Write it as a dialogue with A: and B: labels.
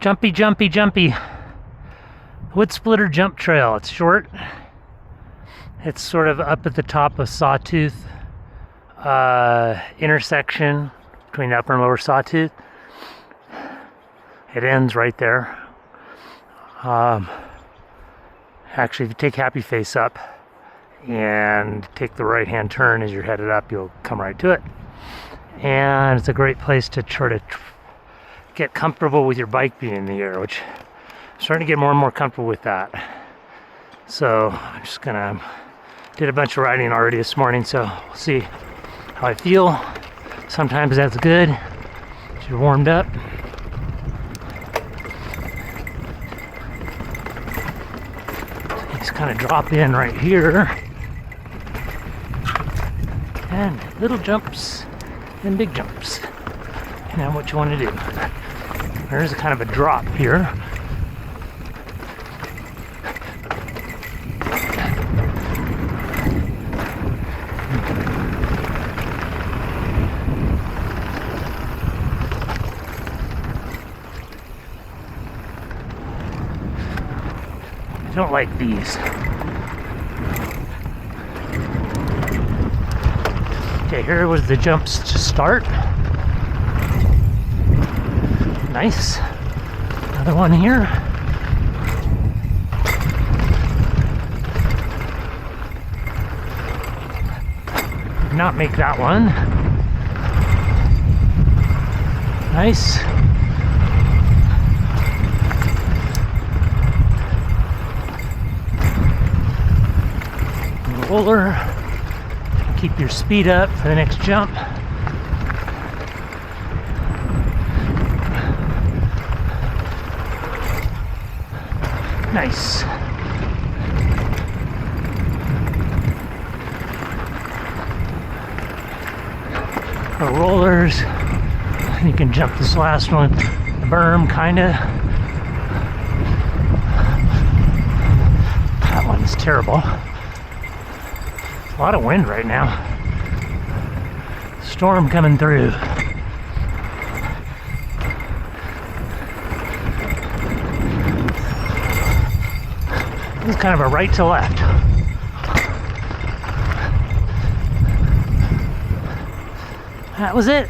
A: Jumpy, jumpy, jumpy. Wood Splitter Jump Trail. It's short. It's sort of up at the top of Sawtooth intersection between upper and lower Sawtooth. It ends right there. Actually, if you take Happy Face up and take the right-hand turn as you're headed up, you'll come right to it. And it's a great place to try to get comfortable with your bike being in the air, which I'm starting to get more and more comfortable with that. So I'm just gonna did a bunch of riding already this morning, so we'll see how I feel. Sometimes that's good if you're warmed up. So just kind of drop in right here, and little jumps and big jumps. Now what you want to do? There's a kind of a drop here. I don't like these. Okay, here was the jumps to start. Nice. Another one here. Did not make that one. Nice. Roller. Keep your speed up for the next jump. Nice. For rollers, you can jump this last one, the berm, kinda. That one's terrible. A lot of wind right now. Storm coming through. This is kind of a right to left. That was it.